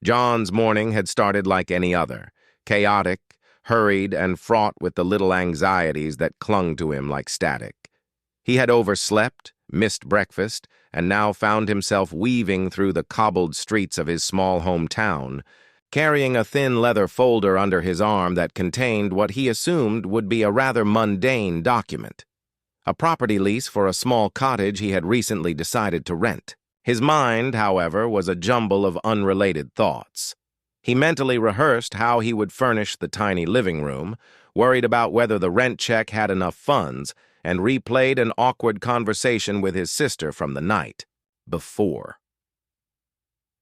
John's morning had started like any other, chaotic, hurried, and fraught with the little anxieties that clung to him like static. He had overslept, missed breakfast, and now found himself weaving through the cobbled streets of his small hometown, carrying a thin leather folder under his arm that contained what he assumed would be a rather mundane document. A property lease for a small cottage he had recently decided to rent. His mind, however, was a jumble of unrelated thoughts. He mentally rehearsed how he would furnish the tiny living room, worried about whether the rent check had enough funds, and replayed an awkward conversation with his sister from the night before.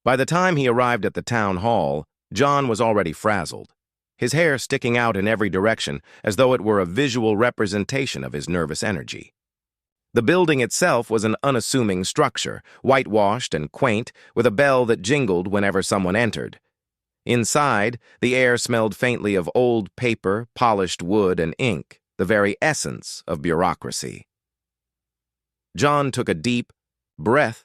By the time he arrived at the town hall, John was already frazzled, his hair sticking out in every direction as though it were a visual representation of his nervous energy. The building itself was an unassuming structure, whitewashed and quaint, with a bell that jingled whenever someone entered. Inside, the air smelled faintly of old paper, polished wood, and ink, the very essence of bureaucracy. John took a deep breath,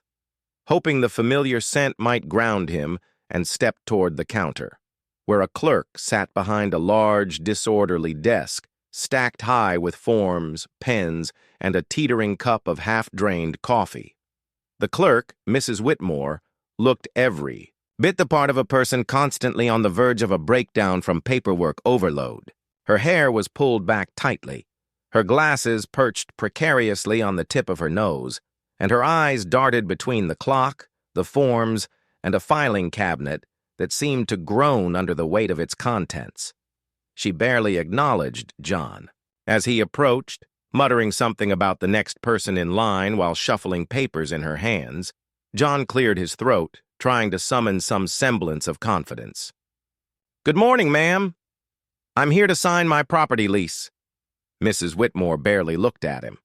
hoping the familiar scent might ground him, and stepped toward the counter, where a clerk sat behind a large, disorderly desk, stacked high with forms, pens, and a teetering cup of half-drained coffee. The clerk, Mrs. Whitmore, looked every bit the part of a person constantly on the verge of a breakdown from paperwork overload. Her hair was pulled back tightly, her glasses perched precariously on the tip of her nose, and her eyes darted between the clock, the forms, and a filing cabinet that seemed to groan under the weight of its contents. She barely acknowledged John. As he approached, muttering something about the next person in line while shuffling papers in her hands, John cleared his throat, trying to summon some semblance of confidence. "Good morning, ma'am. I'm here to sign my property lease." Mrs. Whitmore barely looked at him.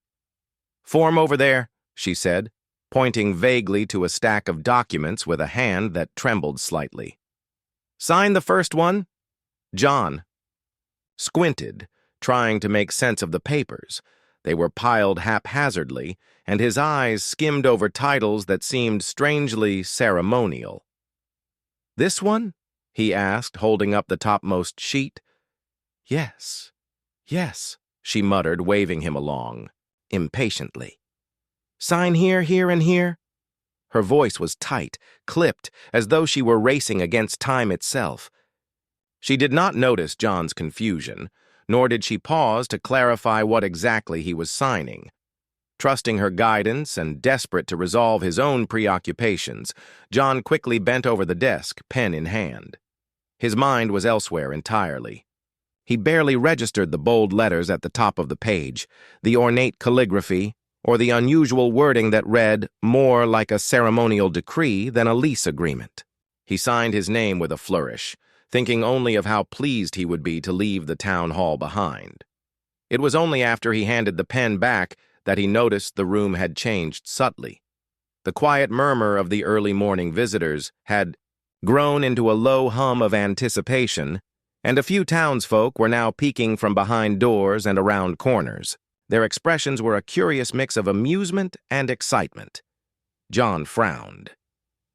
"Form over there," she said, pointing vaguely to a stack of documents with a hand that trembled slightly. "Sign the first one." John squinted, trying to make sense of the papers. They were piled haphazardly, and his eyes skimmed over titles that seemed strangely ceremonial. "This one?" he asked, holding up the topmost sheet. Yes, she muttered, waving him along, impatiently. "Sign here, here, and here?" Her voice was tight, clipped, as though she were racing against time itself. She did not notice John's confusion, nor did she pause to clarify what exactly he was signing. Trusting her guidance and desperate to resolve his own preoccupations, John quickly bent over the desk, pen in hand. His mind was elsewhere entirely. He barely registered the bold letters at the top of the page, the ornate calligraphy, or the unusual wording that read more like a ceremonial decree than a lease agreement. He signed his name with a flourish, thinking only of how pleased he would be to leave the town hall behind. It was only after he handed the pen back that he noticed the room had changed subtly. The quiet murmur of the early morning visitors had grown into a low hum of anticipation, and a few townsfolk were now peeking from behind doors and around corners. Their expressions were a curious mix of amusement and excitement. John frowned.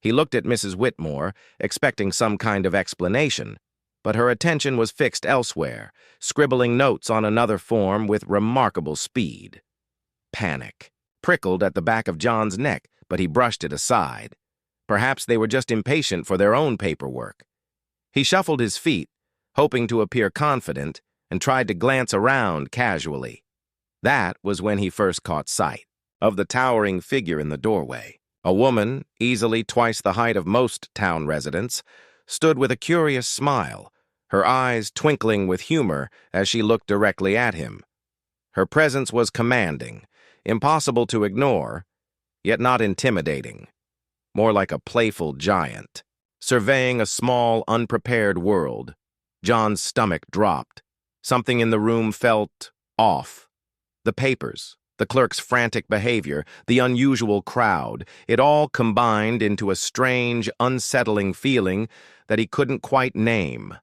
He looked at Mrs. Whitmore, expecting some kind of explanation, but her attention was fixed elsewhere, scribbling notes on another form with remarkable speed. Panic prickled at the back of John's neck, but he brushed it aside. Perhaps they were just impatient for their own paperwork. He shuffled his feet, hoping to appear confident, and tried to glance around casually. That was when he first caught sight of the towering figure in the doorway. A woman, easily twice the height of most town residents, stood with a curious smile, her eyes twinkling with humor as she looked directly at him. Her presence was commanding, impossible to ignore, yet not intimidating, more like a playful giant. Surveying a small, unprepared world, John's stomach dropped. Something in the room felt off. The papers, the clerk's frantic behavior, the unusual crowd, it all combined into a strange, unsettling feeling that he couldn't quite name.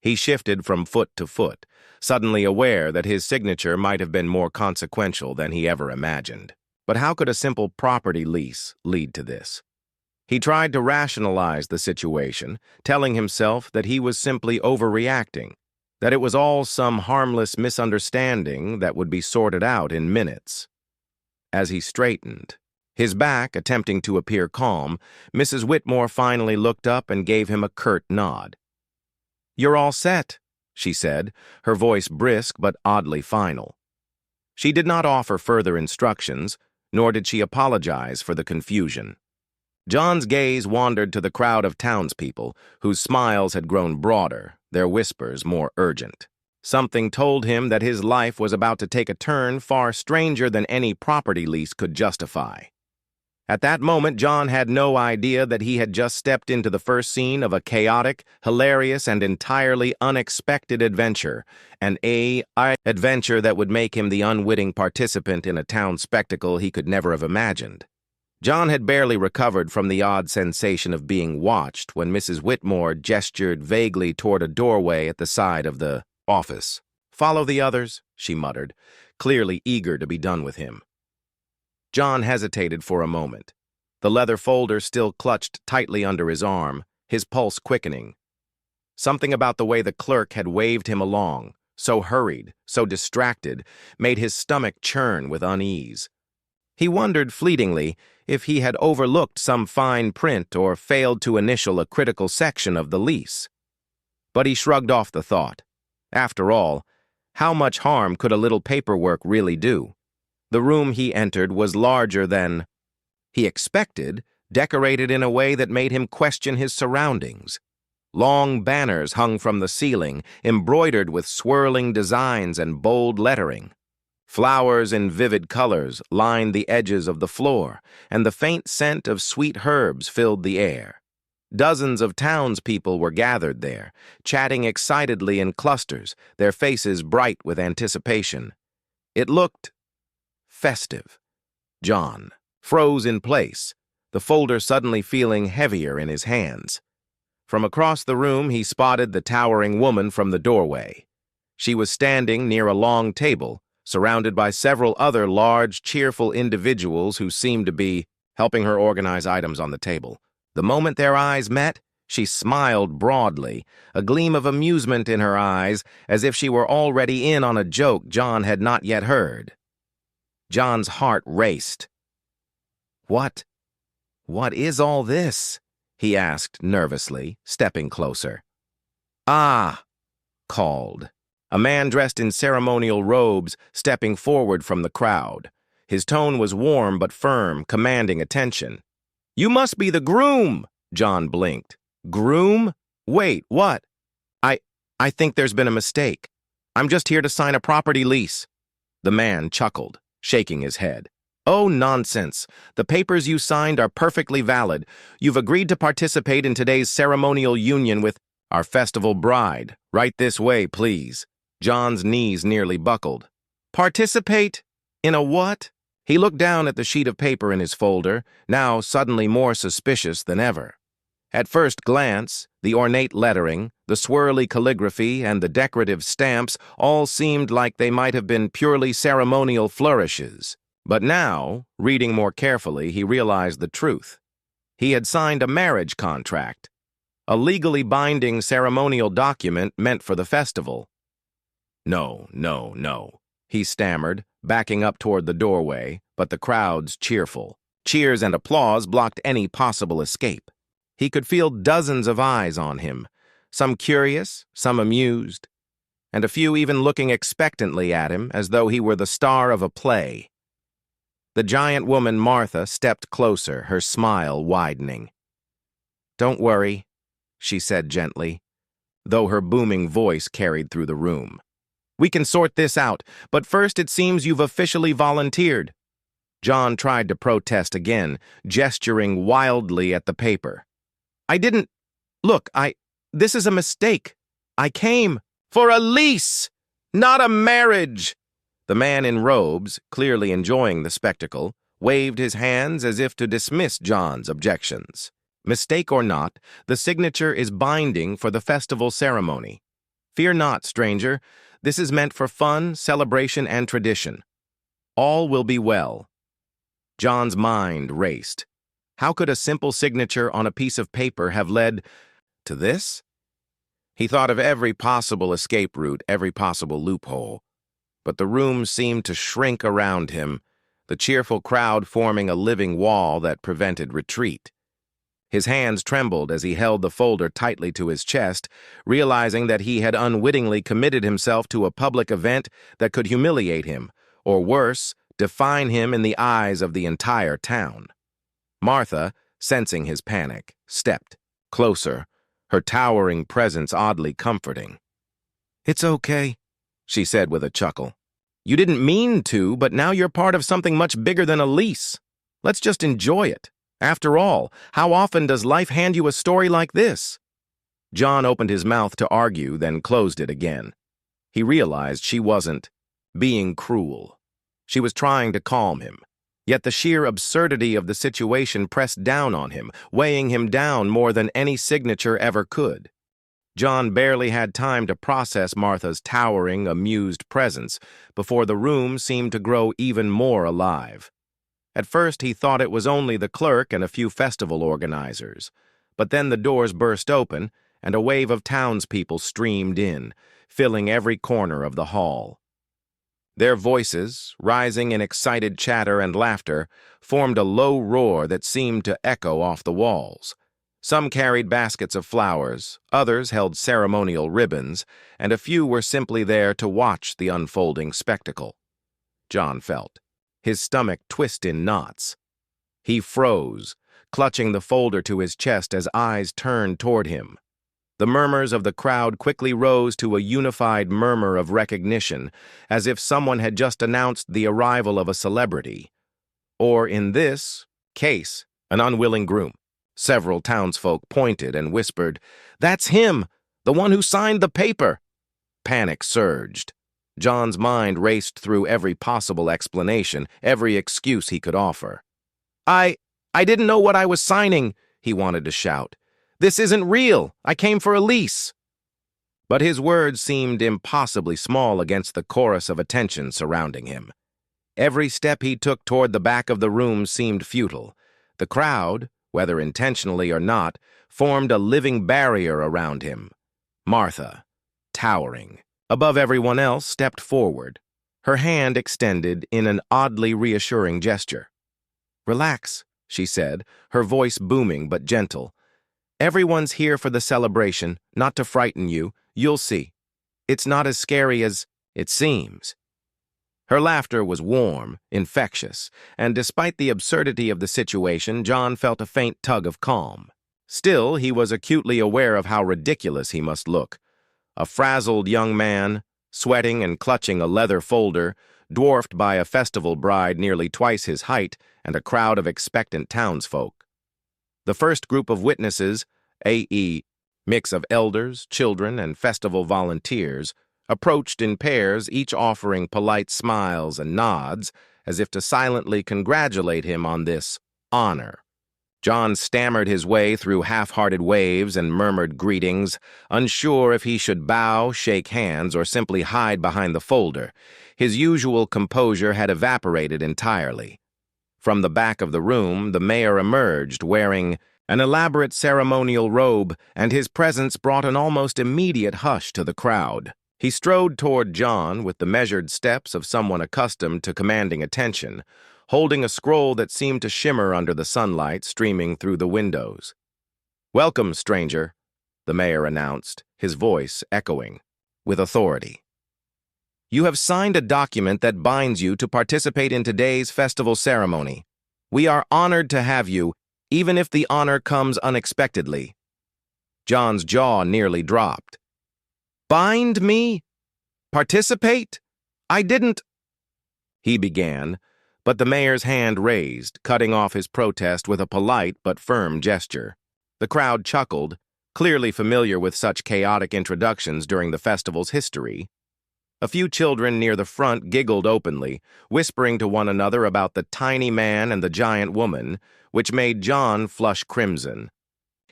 He shifted from foot to foot, suddenly aware that his signature might have been more consequential than he ever imagined. But how could a simple property lease lead to this? He tried to rationalize the situation, telling himself that he was simply overreacting, that it was all some harmless misunderstanding that would be sorted out in minutes. As he straightened, his back attempting to appear calm, Mrs. Whitmore finally looked up and gave him a curt nod. "You're all set," she said, her voice brisk but oddly final. She did not offer further instructions, nor did she apologize for the confusion. John's gaze wandered to the crowd of townspeople, whose smiles had grown broader, their whispers more urgent. Something told him that his life was about to take a turn far stranger than any property lease could justify. At that moment, John had no idea that he had just stepped into the first scene of a chaotic, hilarious, and entirely unexpected adventure, an adventure that would make him the unwitting participant in a town spectacle he could never have imagined. John had barely recovered from the odd sensation of being watched when Mrs. Whitmore gestured vaguely toward a doorway at the side of the office. "Follow the others," she muttered, clearly eager to be done with him. John hesitated for a moment, the leather folder still clutched tightly under his arm, his pulse quickening. Something about the way the clerk had waved him along, so hurried, so distracted, made his stomach churn with unease. He wondered fleetingly if he had overlooked some fine print or failed to initial a critical section of the lease. But he shrugged off the thought. After all, how much harm could a little paperwork really do? The room he entered was larger than he expected, decorated in a way that made him question his surroundings. Long banners hung from the ceiling, embroidered with swirling designs and bold lettering. Flowers in vivid colors lined the edges of the floor, and the faint scent of sweet herbs filled the air. Dozens of townspeople were gathered there, chatting excitedly in clusters, their faces bright with anticipation. It looked festive. John froze in place, the folder suddenly feeling heavier in his hands. From across the room, he spotted the towering woman from the doorway. She was standing near a long table, surrounded by several other large, cheerful individuals who seemed to be helping her organize items on the table. The moment their eyes met, she smiled broadly, a gleam of amusement in her eyes, as if she were already in on a joke John had not yet heard. John's heart raced. What is all this?" he asked nervously, stepping closer. "Ah," called a man dressed in ceremonial robes, stepping forward from the crowd. His tone was warm but firm, commanding attention. "You must be the groom," John blinked. "Groom? Wait, what? I think there's been a mistake. I'm just here to sign a property lease." The man chuckled, shaking his head. "Oh, nonsense. The papers you signed are perfectly valid. You've agreed to participate in today's ceremonial union with our festival bride. Right this way, please." John's knees nearly buckled. "Participate? In a what?" He looked down at the sheet of paper in his folder, now suddenly more suspicious than ever. At first glance, the ornate lettering, the swirly calligraphy, and the decorative stamps all seemed like they might have been purely ceremonial flourishes. But now, reading more carefully, he realized the truth. He had signed a marriage contract, a legally binding ceremonial document meant for the festival. No, he stammered, backing up toward the doorway, but the crowd's cheerful. Cheers and applause blocked any possible escape. He could feel dozens of eyes on him, some curious, some amused, and a few even looking expectantly at him as though he were the star of a play. The giant woman, Martha, stepped closer, her smile widening. "Don't worry," she said gently, though her booming voice carried through the room. "We can sort this out, but first it seems you've officially volunteered." John tried to protest again, gesturing wildly at the paper. "I didn't... Look, this is a mistake. I came for a lease, not a marriage." The man in robes, clearly enjoying the spectacle, waved his hands as if to dismiss John's objections. "Mistake or not, the signature is binding for the festival ceremony. Fear not, stranger. This is meant for fun, celebration, and tradition. All will be well." John's mind raced. How could a simple signature on a piece of paper have led to this? He thought of every possible escape route, every possible loophole. But the room seemed to shrink around him, the cheerful crowd forming a living wall that prevented retreat. His hands trembled as he held the folder tightly to his chest, realizing that he had unwittingly committed himself to a public event that could humiliate him, or worse, define him in the eyes of the entire town. Martha, sensing his panic, stepped closer, her towering presence oddly comforting. "It's okay," she said with a chuckle. "You didn't mean to, but now you're part of something much bigger than a lease. Let's just enjoy it. After all, how often does life hand you a story like this?" John opened his mouth to argue, then closed it again. He realized she wasn't being cruel. She was trying to calm him. Yet the sheer absurdity of the situation pressed down on him, weighing him down more than any signature ever could. John barely had time to process Martha's towering, amused presence before the room seemed to grow even more alive. At first, he thought it was only the clerk and a few festival organizers, but then the doors burst open and a wave of townspeople streamed in, filling every corner of the hall. Their voices, rising in excited chatter and laughter, formed a low roar that seemed to echo off the walls. Some carried baskets of flowers, others held ceremonial ribbons, and a few were simply there to watch the unfolding spectacle. John felt his stomach twist in knots. He froze, clutching the folder to his chest as eyes turned toward him. The murmurs of the crowd quickly rose to a unified murmur of recognition, as if someone had just announced the arrival of a celebrity. Or, in this case, an unwilling groom. Several townsfolk pointed and whispered, "That's him, the one who signed the paper." Panic surged. John's mind raced through every possible explanation, every excuse he could offer. I didn't know what I was signing," he wanted to shout. "This isn't real. I came for a lease." But his words seemed impossibly small against the chorus of attention surrounding him. Every step he took toward the back of the room seemed futile. The crowd, whether intentionally or not, formed a living barrier around him. Martha, towering above everyone else, stepped forward, her hand extended in an oddly reassuring gesture. "Relax," she said, her voice booming but gentle. "Everyone's here for the celebration, not to frighten you. You'll see. It's not as scary as it seems." Her laughter was warm, infectious, and despite the absurdity of the situation, John felt a faint tug of calm. Still, he was acutely aware of how ridiculous he must look. A frazzled young man, sweating and clutching a leather folder, dwarfed by a festival bride nearly twice his height and a crowd of expectant townsfolk. The first group of witnesses, a mix of elders, children, and festival volunteers, approached in pairs, each offering polite smiles and nods, as if to silently congratulate him on this honor. John stammered his way through half-hearted waves and murmured greetings, unsure if he should bow, shake hands, or simply hide behind the folder. His usual composure had evaporated entirely. From the back of the room, the mayor emerged, wearing an elaborate ceremonial robe, and his presence brought an almost immediate hush to the crowd. He strode toward John with the measured steps of someone accustomed to commanding attention, holding a scroll that seemed to shimmer under the sunlight streaming through the windows. "Welcome, stranger," the mayor announced, his voice echoing with authority. "You have signed a document that binds you to participate in today's festival ceremony. We are honored to have you, even if the honor comes unexpectedly." John's jaw nearly dropped. "Bind me? Participate? I didn't—" he began, but the mayor's hand raised, cutting off his protest with a polite but firm gesture. The crowd chuckled, clearly familiar with such chaotic introductions during the festival's history. A few children near the front giggled openly, whispering to one another about the tiny man and the giant woman, which made John flush crimson.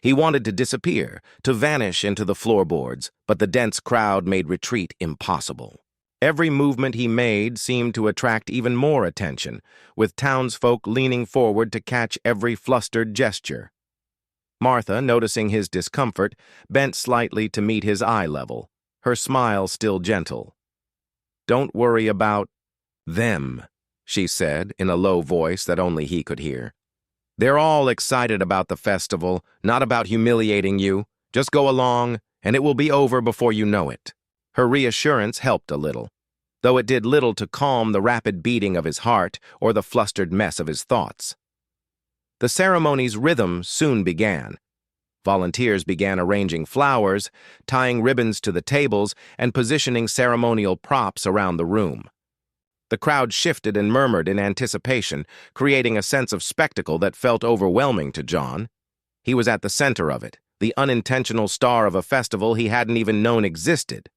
He wanted to disappear, to vanish into the floorboards, but the dense crowd made retreat impossible. Every movement he made seemed to attract even more attention, with townsfolk leaning forward to catch every flustered gesture. Martha, noticing his discomfort, bent slightly to meet his eye level, her smile still gentle. "Don't worry about them," she said in a low voice that only he could hear. "They're all excited about the festival, not about humiliating you. Just go along, and it will be over before you know it." Her reassurance helped a little, though it did little to calm the rapid beating of his heart or the flustered mess of his thoughts. The ceremony's rhythm soon began. Volunteers began arranging flowers, tying ribbons to the tables, and positioning ceremonial props around the room. The crowd shifted and murmured in anticipation, creating a sense of spectacle that felt overwhelming to John. He was at the center of it, the unintentional star of a festival he hadn't even known existed.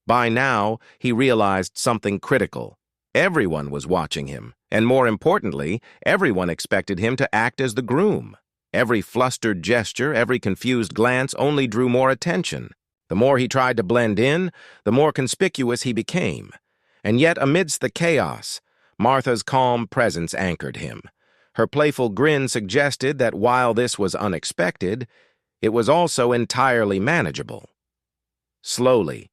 By now, he realized something critical. Everyone was watching him, and more importantly, everyone expected him to act as the groom. Every flustered gesture, every confused glance only drew more attention. The more he tried to blend in, the more conspicuous he became. And yet, amidst the chaos, Martha's calm presence anchored him. Her playful grin suggested that while this was unexpected, it was also entirely manageable. Slowly,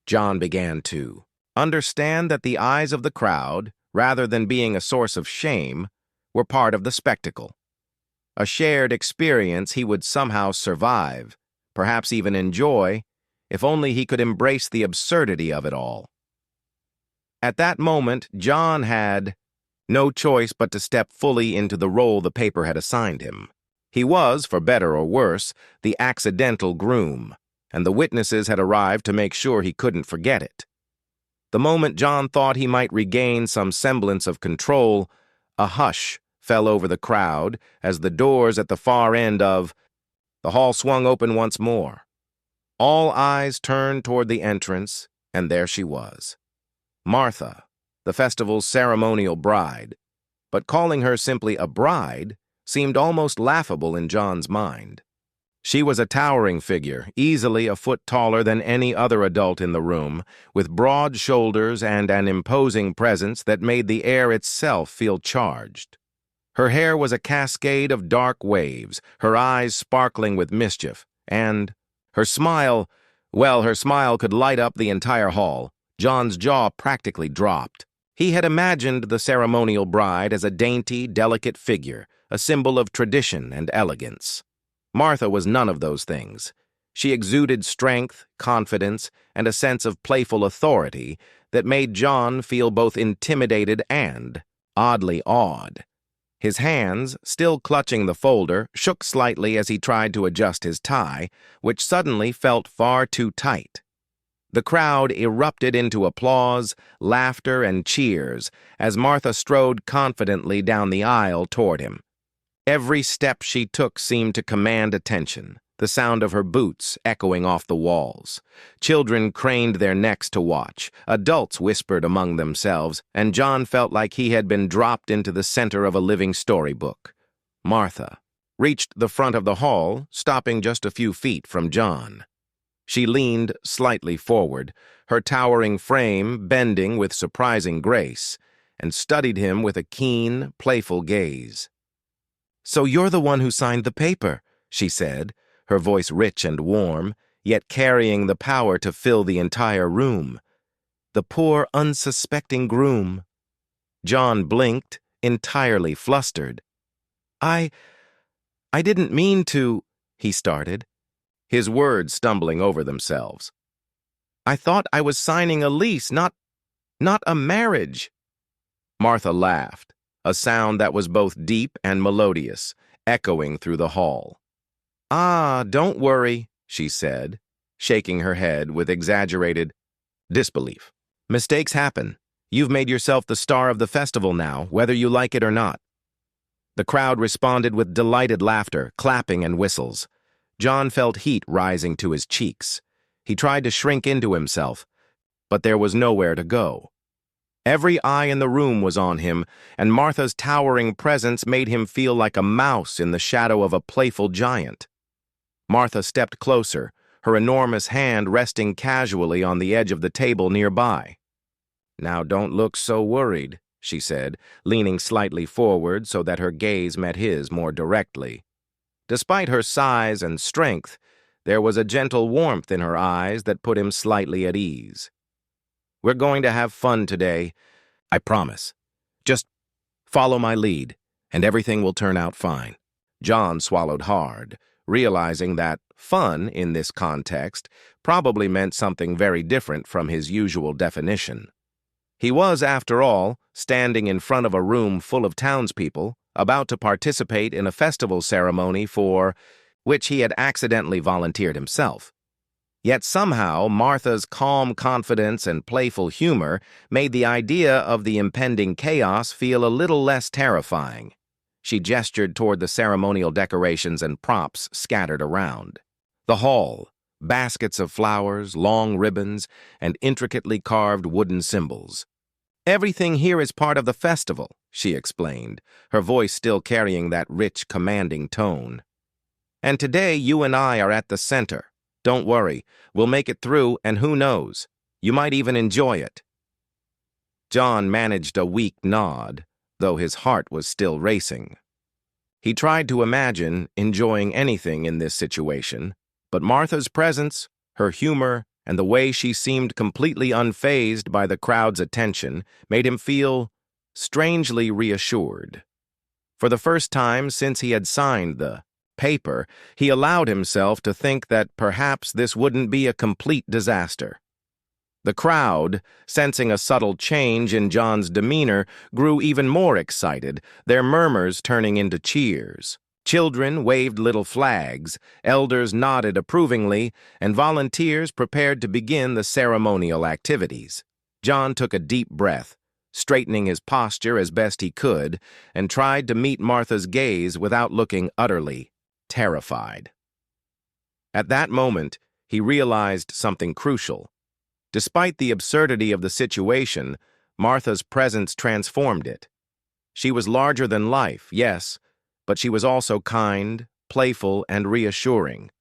John began to understand that the eyes of the crowd, rather than being a source of shame, were part of the spectacle. A shared experience he would somehow survive, perhaps even enjoy, if only he could embrace the absurdity of it all. At that moment, John had no choice but to step fully into the role the paper had assigned him. He was, for better or worse, the accidental groom, and the witnesses had arrived to make sure he couldn't forget it. The moment John thought he might regain some semblance of control, a hush fell over the crowd as the doors at the far end of the hall swung open once more. All eyes turned toward the entrance, and there she was. Martha, the festival's ceremonial bride, but calling her simply a bride seemed almost laughable in John's mind. She was a towering figure, easily a foot taller than any other adult in the room, with broad shoulders and an imposing presence that made the air itself feel charged. Her hair was a cascade of dark waves, her eyes sparkling with mischief, and her smile, well, her smile could light up the entire hall. John's jaw practically dropped. He had imagined the ceremonial bride as a dainty, delicate figure, a symbol of tradition and elegance. Martha was none of those things. She exuded strength, confidence, and a sense of playful authority that made John feel both intimidated and oddly awed. His hands, still clutching the folder, shook slightly as he tried to adjust his tie, which suddenly felt far too tight. The crowd erupted into applause, laughter, and cheers as Martha strode confidently down the aisle toward him. Every step she took seemed to command attention, the sound of her boots echoing off the walls. Children craned their necks to watch, adults whispered among themselves, and John felt like he had been dropped into the center of a living storybook. Martha reached the front of the hall, stopping just a few feet from John. She leaned slightly forward, her towering frame bending with surprising grace, and studied him with a keen, playful gaze. "So you're the one who signed the paper," she said, her voice rich and warm, yet carrying the power to fill the entire room. The poor, unsuspecting groom. John blinked, entirely flustered. I didn't mean to," he started, his words stumbling over themselves. "I thought I was signing a lease, not a marriage." Martha laughed, a sound that was both deep and melodious, echoing through the hall. "Ah, don't worry," she said, shaking her head with exaggerated disbelief. "Mistakes happen. You've made yourself the star of the festival now, whether you like it or not." The crowd responded with delighted laughter, clapping and whistles. John felt heat rising to his cheeks. He tried to shrink into himself, but there was nowhere to go. Every eye in the room was on him, and Martha's towering presence made him feel like a mouse in the shadow of a playful giant. Martha stepped closer, her enormous hand resting casually on the edge of the table nearby. "Now don't look so worried," she said, leaning slightly forward so that her gaze met his more directly. Despite her size and strength, there was a gentle warmth in her eyes that put him slightly at ease. "We're going to have fun today, I promise. Just follow my lead, and everything will turn out fine." John swallowed hard, realizing that fun in this context probably meant something very different from his usual definition. He was, after all, standing in front of a room full of townspeople, about to participate in a festival ceremony for which he had accidentally volunteered himself. Yet somehow Martha's calm confidence and playful humor made the idea of the impending chaos feel a little less terrifying. She gestured toward the ceremonial decorations and props scattered around. The hall, baskets of flowers, long ribbons, and intricately carved wooden symbols. "Everything here is part of the festival," she explained, her voice still carrying that rich, commanding tone. "And today you and I are at the center. Don't worry, we'll make it through, and who knows, you might even enjoy it." John managed a weak nod, though his heart was still racing. He tried to imagine enjoying anything in this situation, but Martha's presence, her humor, and the way she seemed completely unfazed by the crowd's attention made him feel strangely reassured. For the first time since he had signed the paper, he allowed himself to think that perhaps this wouldn't be a complete disaster. The crowd, sensing a subtle change in John's demeanor, grew even more excited, their murmurs turning into cheers. Children waved little flags, elders nodded approvingly, and volunteers prepared to begin the ceremonial activities. John took a deep breath, straightening his posture as best he could, and tried to meet Martha's gaze without looking utterly terrified. At that moment, he realized something crucial. Despite the absurdity of the situation, Martha's presence transformed it. She was larger than life, yes, but she was also kind, playful, and reassuring.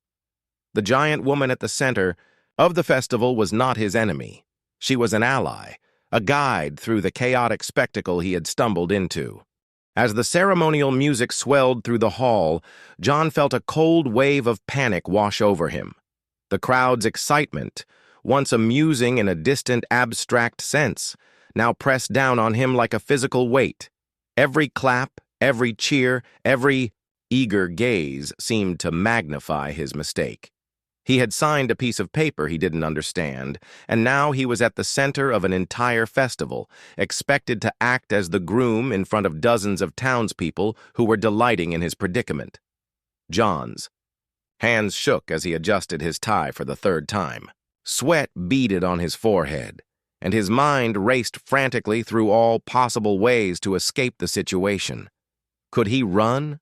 The giant woman at the center of the festival was not his enemy. She was an ally, a guide through the chaotic spectacle he had stumbled into. As the ceremonial music swelled through the hall, John felt a cold wave of panic wash over him. The crowd's excitement, once amusing in a distant, abstract sense, now pressed down on him like a physical weight. Every clap, every cheer, every eager gaze seemed to magnify his mistake. He had signed a piece of paper he didn't understand, and now he was at the center of an entire festival, expected to act as the groom in front of dozens of townspeople who were delighting in his predicament. John's hands shook as he adjusted his tie for the third time. Sweat beaded on his forehead, and his mind raced frantically through all possible ways to escape the situation. Could he run?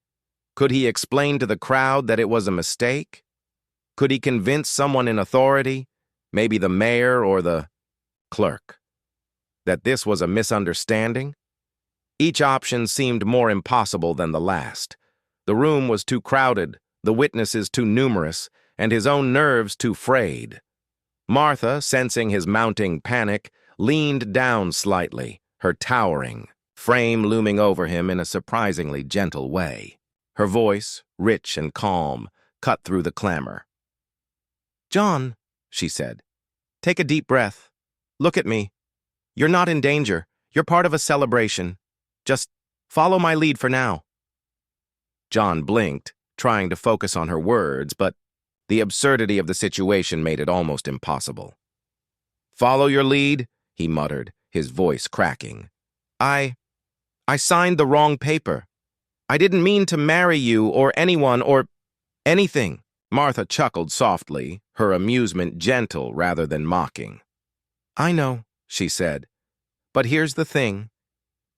Could he explain to the crowd that it was a mistake? Could he convince someone in authority, maybe the mayor or the clerk, that this was a misunderstanding? Each option seemed more impossible than the last. The room was too crowded, the witnesses too numerous, and his own nerves too frayed. Martha, sensing his mounting panic, leaned down slightly, her towering frame looming over him in a surprisingly gentle way. Her voice, rich and calm, cut through the clamor. "John," she said, "take a deep breath. Look at me. You're not in danger. You're part of a celebration. Just follow my lead for now." John blinked, trying to focus on her words, but the absurdity of the situation made it almost impossible. "Follow your lead?" he muttered, his voice cracking. I signed the wrong paper. I didn't mean to marry you or anyone or anything." Martha chuckled softly, her amusement gentle rather than mocking. "I know," she said, "but here's the thing.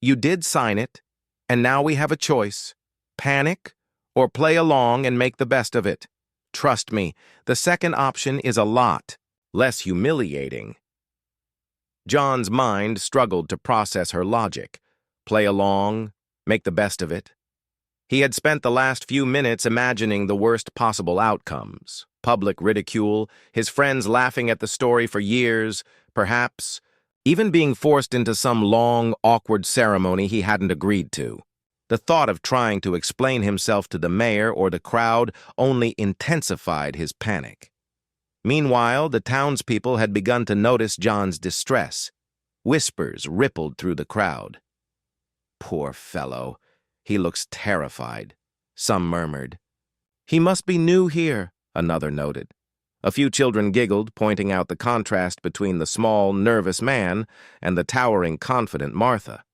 You did sign it, and now we have a choice. Panic or play along and make the best of it. Trust me, the second option is a lot less humiliating." John's mind struggled to process her logic. Play along, make the best of it. He had spent the last few minutes imagining the worst possible outcomes. Public ridicule, his friends laughing at the story for years, perhaps even being forced into some long, awkward ceremony he hadn't agreed to. The thought of trying to explain himself to the mayor or the crowd only intensified his panic. Meanwhile, the townspeople had begun to notice John's distress. Whispers rippled through the crowd. "Poor fellow, he looks terrified," some murmured. "He must be new here," another noted. A few children giggled, pointing out the contrast between the small, nervous man and the towering, confident Martha.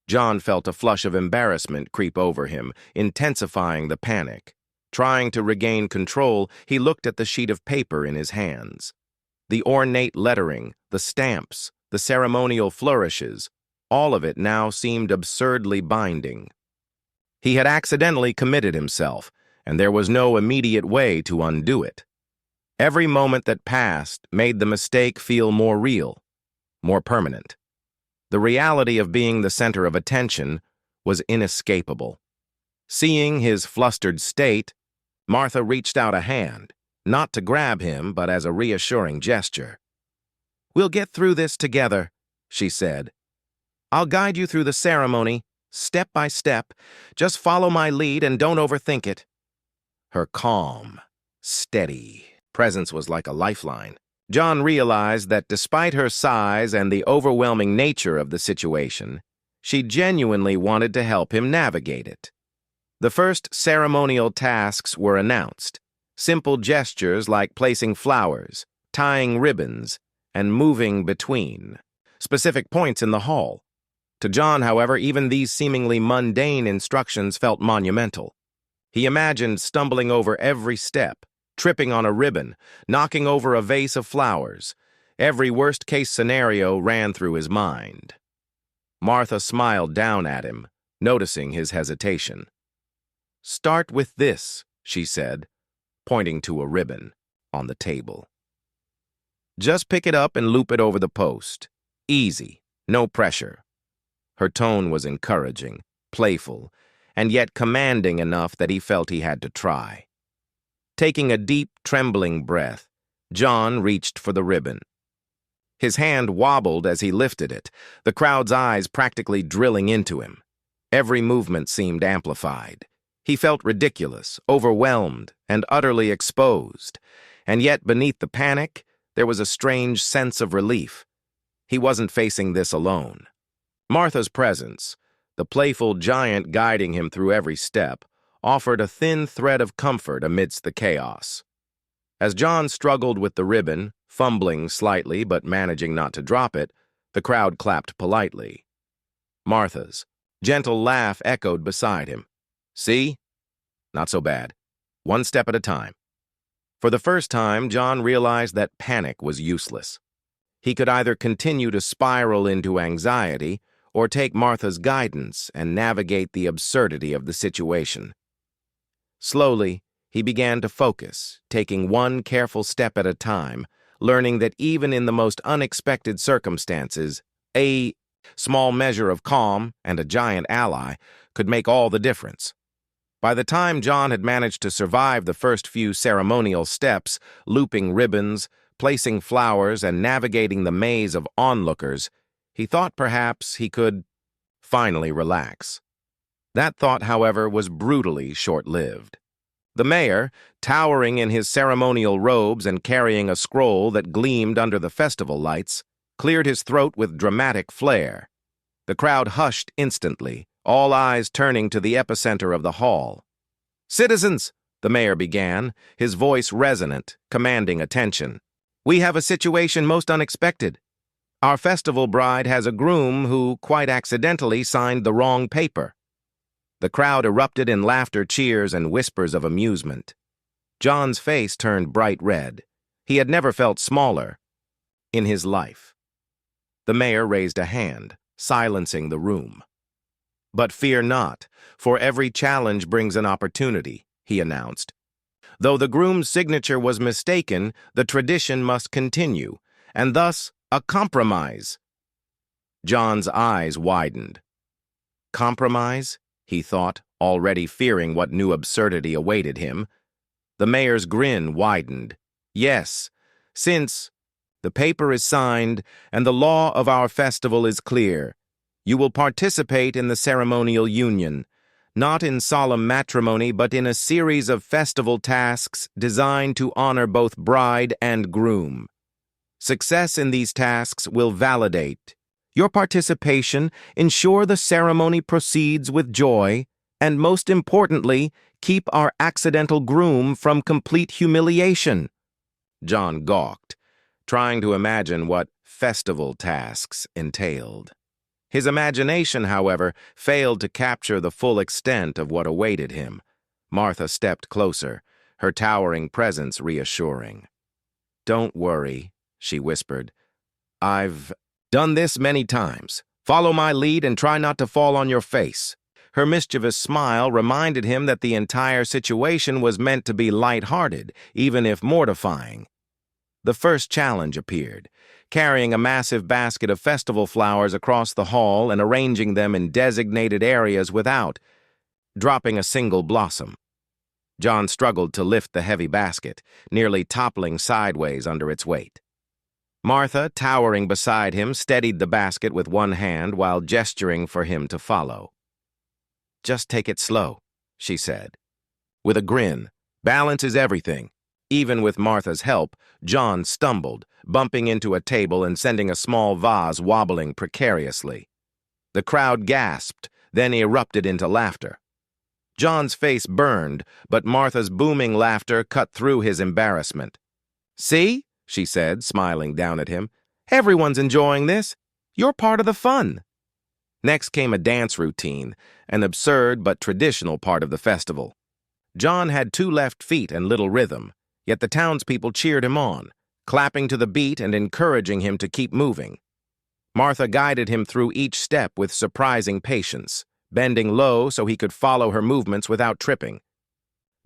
John felt a flush of embarrassment creep over him, intensifying the panic. Trying to regain control, he looked at the sheet of paper in his hands. The ornate lettering, the stamps, the ceremonial flourishes, all of it now seemed absurdly binding. He had accidentally committed himself, and there was no immediate way to undo it. Every moment that passed made the mistake feel more real, more permanent. The reality of being the center of attention was inescapable. Seeing his flustered state, Martha reached out a hand, not to grab him, but as a reassuring gesture. "We'll get through this together," she said. "I'll guide you through the ceremony, step by step. Just follow my lead and don't overthink it." Her calm, steady presence was like a lifeline. John realized that despite her size and the overwhelming nature of the situation, she genuinely wanted to help him navigate it. The first ceremonial tasks were announced. Simple gestures like placing flowers, tying ribbons, and moving between specific points in the hall. To John, however, even these seemingly mundane instructions felt monumental. He imagined stumbling over every step, tripping on a ribbon, knocking over a vase of flowers. Every worst-case scenario ran through his mind. Martha smiled down at him, noticing his hesitation. "Start with this," she said, pointing to a ribbon on the table. "Just pick it up and loop it over the post. Easy, no pressure." Her tone was encouraging, playful, and yet commanding enough that he felt he had to try. Taking a deep, trembling breath, John reached for the ribbon. His hand wobbled as he lifted it, the crowd's eyes practically drilling into him. Every movement seemed amplified. He felt ridiculous, overwhelmed, and utterly exposed. And yet, beneath the panic, there was a strange sense of relief. He wasn't facing this alone. Martha's presence, the playful giant guiding him through every step, offered a thin thread of comfort amidst the chaos. As John struggled with the ribbon, fumbling slightly but managing not to drop it, the crowd clapped politely. Martha's gentle laugh echoed beside him. "See? Not so bad. One step at a time." For the first time, John realized that panic was useless. He could either continue to spiral into anxiety or take Martha's guidance and navigate the absurdity of the situation. Slowly, he began to focus, taking one careful step at a time, learning that even in the most unexpected circumstances, a small measure of calm and a giant ally could make all the difference. By the time John had managed to survive the first few ceremonial steps, looping ribbons, placing flowers, and navigating the maze of onlookers, he thought perhaps he could finally relax. That thought, however, was brutally short-lived. The mayor, towering in his ceremonial robes and carrying a scroll that gleamed under the festival lights, cleared his throat with dramatic flair. The crowd hushed instantly, all eyes turning to the epicenter of the hall. "Citizens," the mayor began, his voice resonant, commanding attention. "We have a situation most unexpected. Our festival bride has a groom who, quite accidentally, signed the wrong paper." The crowd erupted in laughter, cheers, and whispers of amusement. John's face turned bright red. He had never felt smaller in his life. The mayor raised a hand, silencing the room. "But fear not, for every challenge brings an opportunity," he announced. "Though the groom's signature was mistaken, the tradition must continue, and thus a compromise." John's eyes widened. Compromise? He thought, already fearing what new absurdity awaited him. The mayor's grin widened. "Yes, since The paper is signed, and the law of our festival is clear. You will participate in the ceremonial union, not in solemn matrimony, but in a series of festival tasks designed to honor both bride and groom. Success in these tasks will validate your participation, ensure the ceremony proceeds with joy, and most importantly, keep our accidental groom from complete humiliation. John gawked, trying to imagine what festival tasks entailed. His imagination, however, failed to capture the full extent of what awaited him. Martha stepped closer, her towering presence reassuring. "Don't worry," she whispered. "I've done this many times. Follow my lead and try not to fall on your face." Her mischievous smile reminded him that the entire situation was meant to be light-hearted, even if mortifying. The first challenge appeared, carrying a massive basket of festival flowers across the hall and arranging them in designated areas without dropping a single blossom. John struggled to lift the heavy basket, nearly toppling sideways under its weight. Martha, towering beside him, steadied the basket with one hand while gesturing for him to follow. "Just take it slow," she said. With a grin, "Balance is everything." Even with Martha's help, John stumbled, bumping into a table and sending a small vase wobbling precariously. The crowd gasped, then erupted into laughter. John's face burned, but Martha's booming laughter cut through his embarrassment. "See?" she said, smiling down at him. "Everyone's enjoying this. You're part of the fun." Next came a dance routine, an absurd but traditional part of the festival. John had 2 left feet and little rhythm, yet the townspeople cheered him on, clapping to the beat and encouraging him to keep moving. Martha guided him through each step with surprising patience, bending low so he could follow her movements without tripping.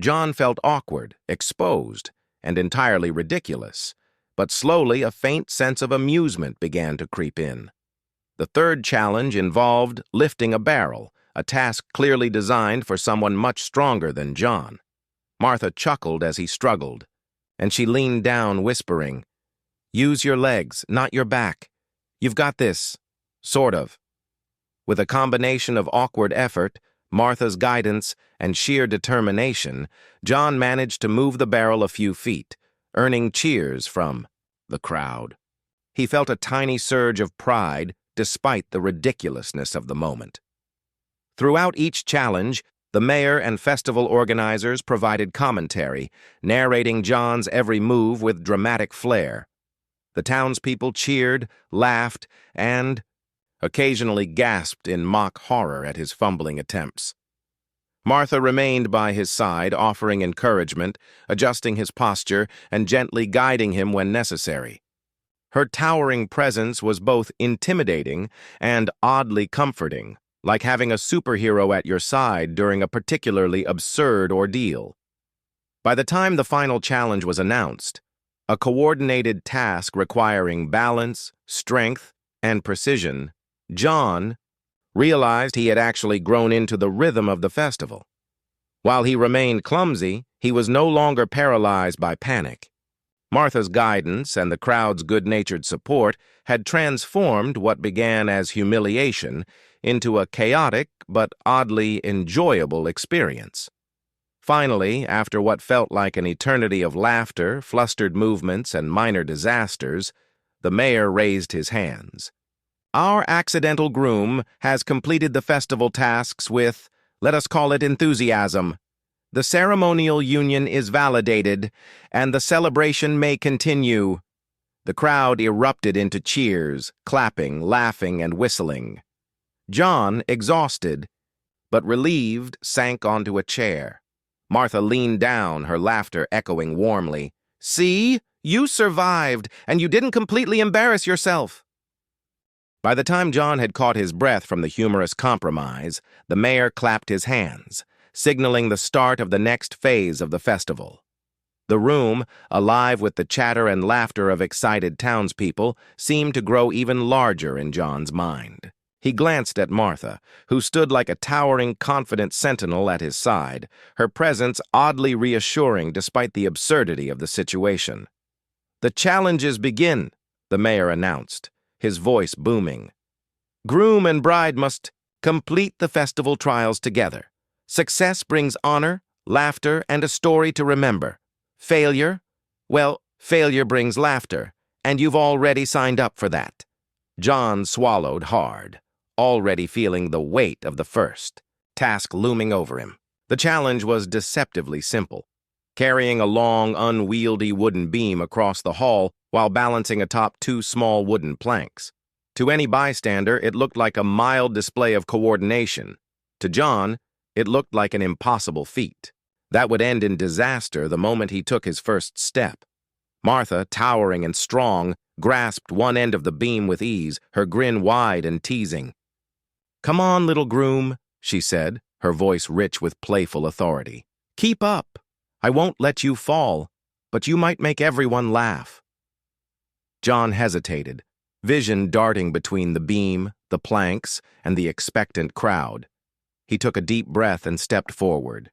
John felt awkward, exposed, and entirely ridiculous, but slowly a faint sense of amusement began to creep in. The third challenge involved lifting a barrel, a task clearly designed for someone much stronger than John. Martha chuckled as he struggled, and she leaned down, whispering, "Use your legs, not your back. You've got this, sort of." With a combination of awkward effort, Martha's guidance, and sheer determination, John managed to move the barrel a few feet, earning cheers from the crowd. He felt a tiny surge of pride despite the ridiculousness of the moment. Throughout each challenge, the mayor and festival organizers provided commentary, narrating John's every move with dramatic flair. The townspeople cheered, laughed, and occasionally gasped in mock horror at his fumbling attempts. Martha remained by his side, offering encouragement, adjusting his posture, and gently guiding him when necessary. Her towering presence was both intimidating and oddly comforting, like having a superhero at your side during a particularly absurd ordeal. By the time the final challenge was announced, a coordinated task requiring balance, strength, and precision, John realized he had actually grown into the rhythm of the festival. While he remained clumsy, he was no longer paralyzed by panic. Martha's guidance and the crowd's good-natured support had transformed what began as humiliation into a chaotic but oddly enjoyable experience. Finally, after what felt like an eternity of laughter, flustered movements, and minor disasters, the mayor raised his hands. "Our accidental groom has completed the festival tasks with, let us call it, enthusiasm. The ceremonial union is validated, and the celebration may continue." The crowd erupted into cheers, clapping, laughing, and whistling. John, exhausted but relieved, sank onto a chair. Martha leaned down, her laughter echoing warmly. "See? You survived, and you didn't completely embarrass yourself." By the time John had caught his breath from the humorous compromise, the mayor clapped his hands, signaling the start of the next phase of the festival. The room, alive with the chatter and laughter of excited townspeople, seemed to grow even larger in John's mind. He glanced at Martha, who stood like a towering, confident sentinel at his side, her presence oddly reassuring despite the absurdity of the situation. "The challenges begin," the mayor announced, his voice booming. Groom and bride must complete the festival trials together. Success brings honor, laughter, and a story to remember. Failure? Well, failure brings laughter, and you've already signed up for that. John swallowed hard, already feeling the weight of the first task looming over him. The challenge was deceptively simple, carrying a long, unwieldy wooden beam across the hall while balancing atop two small wooden planks. To any bystander, it looked like a mild display of coordination. To John, it looked like an impossible feat. That would end in disaster the moment he took his first step. Martha, towering and strong, grasped one end of the beam with ease, her grin wide and teasing. "Come on, little groom," she said, her voice rich with playful authority. "Keep up. I won't let you fall, but you might make everyone laugh." John hesitated, vision darting between the beam, the planks, and the expectant crowd. He took a deep breath and stepped forward.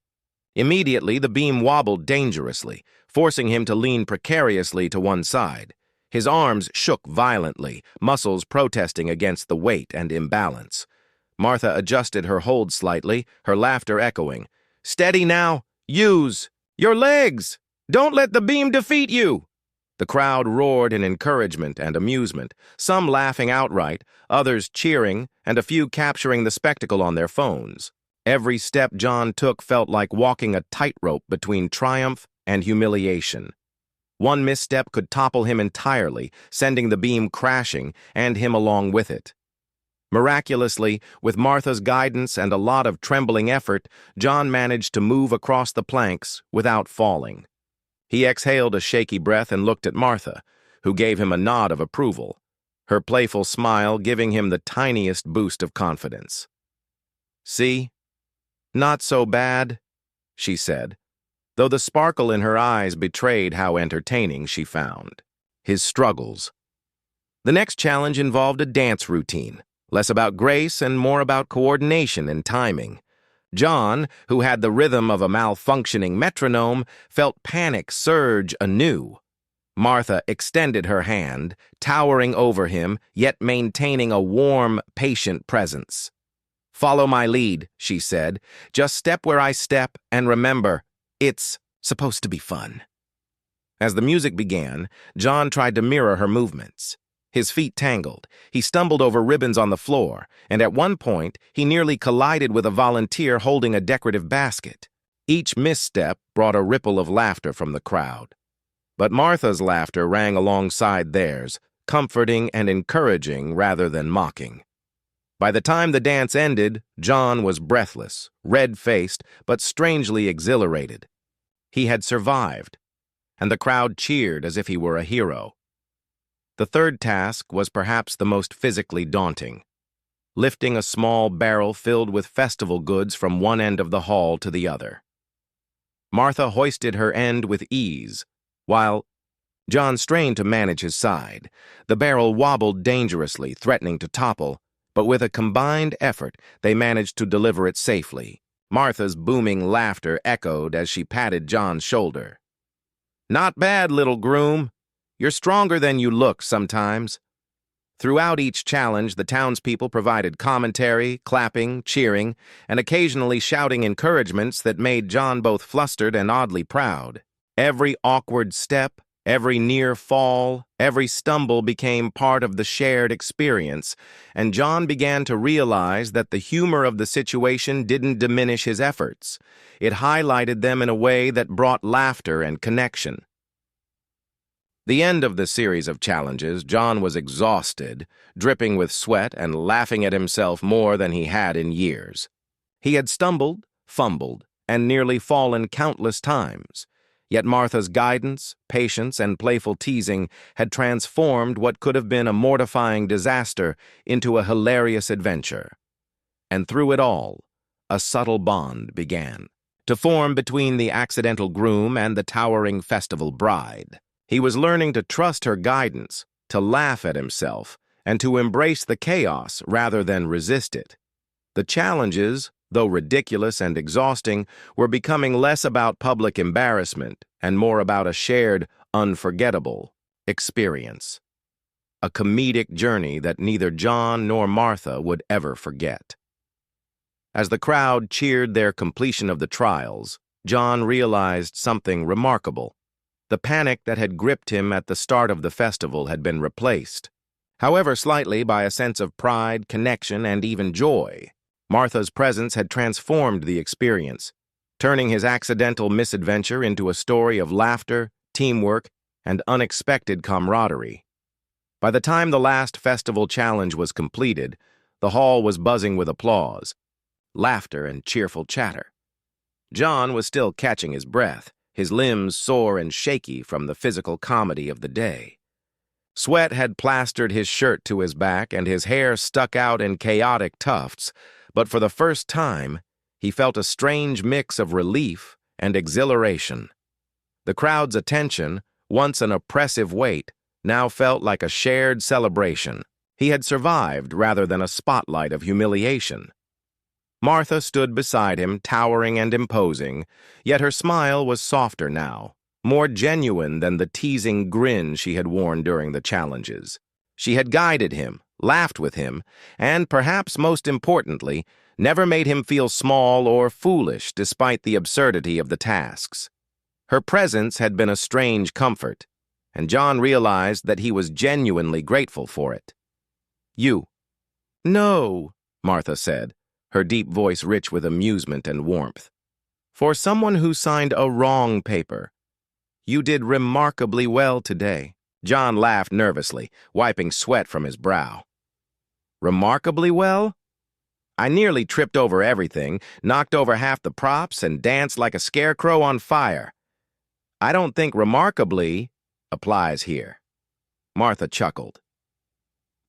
Immediately, the beam wobbled dangerously, forcing him to lean precariously to one side. His arms shook violently, muscles protesting against the weight and imbalance. Martha adjusted her hold slightly, her laughter echoing. "Steady now! Use your legs! Don't let the beam defeat you!" The crowd roared in encouragement and amusement, some laughing outright, others cheering, and a few capturing the spectacle on their phones. Every step John took felt like walking a tightrope between triumph and humiliation. One misstep could topple him entirely, sending the beam crashing, and him along with it. Miraculously, with Martha's guidance and a lot of trembling effort, John managed to move across the planks without falling. He exhaled a shaky breath and looked at Martha, who gave him a nod of approval, her playful smile giving him the tiniest boost of confidence. "See? Not so bad," she said, though the sparkle in her eyes betrayed how entertaining she found his struggles. The next challenge involved a dance routine, less about grace and more about coordination and timing. John, who had the rhythm of a malfunctioning metronome, felt panic surge anew. Martha extended her hand, towering over him, yet maintaining a warm, patient presence. "Follow my lead," she said. "Just step where I step, and remember, it's supposed to be fun." As the music began, John tried to mirror her movements. His feet tangled, he stumbled over ribbons on the floor, and at one point, he nearly collided with a volunteer holding a decorative basket. Each misstep brought a ripple of laughter from the crowd. But Martha's laughter rang alongside theirs, comforting and encouraging rather than mocking. By the time the dance ended, John was breathless, red-faced, but strangely exhilarated. He had survived, and the crowd cheered as if he were a hero. The third task was perhaps the most physically daunting, lifting a small barrel filled with festival goods from one end of the hall to the other. Martha hoisted her end with ease, while John strained to manage his side. The barrel wobbled dangerously, threatening to topple, but with a combined effort, they managed to deliver it safely. Martha's booming laughter echoed as she patted John's shoulder. "Not bad, little groom. You're stronger than you look sometimes." Throughout each challenge, the townspeople provided commentary, clapping, cheering, and occasionally shouting encouragements that made John both flustered and oddly proud. Every awkward step, every near fall, every stumble became part of the shared experience, and John began to realize that the humor of the situation didn't diminish his efforts. It highlighted them in a way that brought laughter and connection. The end of the series of challenges, John was exhausted, dripping with sweat and laughing at himself more than he had in years. He had stumbled, fumbled, and nearly fallen countless times. Yet Martha's guidance, patience, and playful teasing had transformed what could have been a mortifying disaster into a hilarious adventure. And through it all, a subtle bond began to form between the accidental groom and the towering festival bride. He was learning to trust her guidance, to laugh at himself, and to embrace the chaos rather than resist it. The challenges, though ridiculous and exhausting, were becoming less about public embarrassment and more about a shared, unforgettable experience. a comedic journey that neither John nor Martha would ever forget. As the crowd cheered their completion of the trials, John realized something remarkable. The panic that had gripped him at the start of the festival had been replaced, however slightly, by a sense of pride, connection, and even joy. Martha's presence had transformed the experience, turning his accidental misadventure into a story of laughter, teamwork, and unexpected camaraderie. By the time the last festival challenge was completed, the hall was buzzing with applause, laughter, and cheerful chatter. John was still catching his breath, his limbs sore and shaky from the physical comedy of the day. Sweat had plastered his shirt to his back and his hair stuck out in chaotic tufts, but for the first time, he felt a strange mix of relief and exhilaration. The crowd's attention, once an oppressive weight, now felt like a shared celebration. He had survived rather than a spotlight of humiliation. Martha stood beside him, towering and imposing, yet her smile was softer now, more genuine than the teasing grin she had worn during the challenges. She had guided him, laughed with him, and, perhaps most importantly, never made him feel small or foolish despite the absurdity of the tasks. Her presence had been a strange comfort, and John realized that he was genuinely grateful for it. "You." "No," Martha said, her deep voice rich with amusement and warmth. "For someone who signed a wrong paper, you did remarkably well today." John laughed nervously, wiping sweat from his brow. "Remarkably well? I nearly tripped over everything, knocked over half the props, and danced like a scarecrow on fire. I don't think remarkably applies here." Martha chuckled.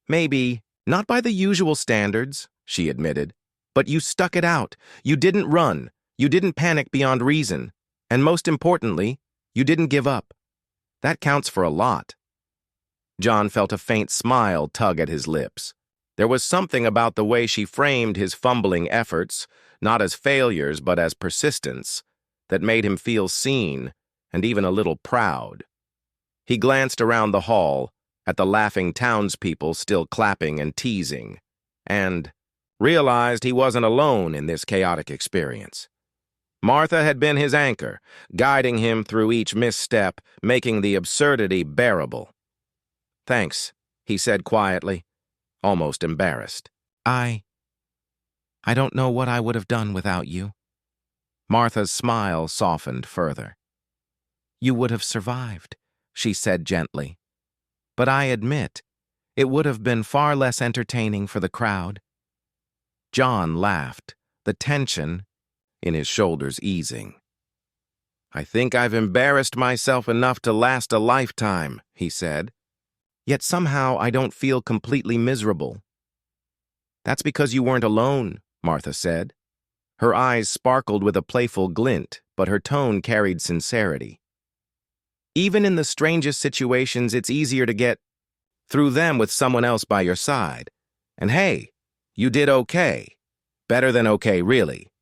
"Maybe not by the usual standards," she admitted, "but you stuck it out. You didn't run. You didn't panic beyond reason. And most importantly, you didn't give up. That counts for a lot." John felt a faint smile tug at his lips. There was something about the way she framed his fumbling efforts, not as failures but as persistence, that made him feel seen and even a little proud. He glanced around the hall, at the laughing townspeople still clapping and teasing, and realized he wasn't alone in this chaotic experience. Martha had been his anchor, guiding him through each misstep, making the absurdity bearable. "Thanks," he said quietly, almost embarrassed. I don't know what I would have done without you." Martha's smile softened further. "You would have survived," she said gently. "But I admit, it would have been far less entertaining for the crowd." John laughed, the tension in his shoulders easing. "I think I've embarrassed myself enough to last a lifetime," he said. "Yet somehow I don't feel completely miserable." "That's because you weren't alone," Martha said. Her eyes sparkled with a playful glint, but her tone carried sincerity. "Even in the strangest situations, it's easier to get through them with someone else by your side. And hey, you did okay. Better than okay, really."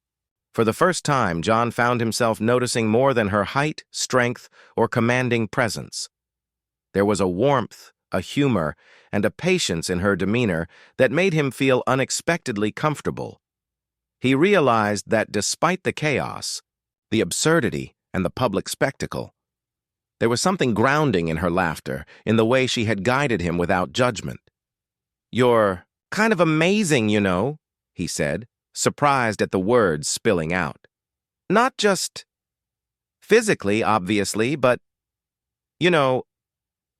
For the first time, John found himself noticing more than her height, strength, or commanding presence. There was a warmth, a humor, and a patience in her demeanor that made him feel unexpectedly comfortable. He realized that despite the chaos, the absurdity, and the public spectacle, there was something grounding in her laughter, in the way she had guided him without judgment. "You're kind of amazing, you know," he said, surprised at the words spilling out. "Not just physically, obviously, but, you know,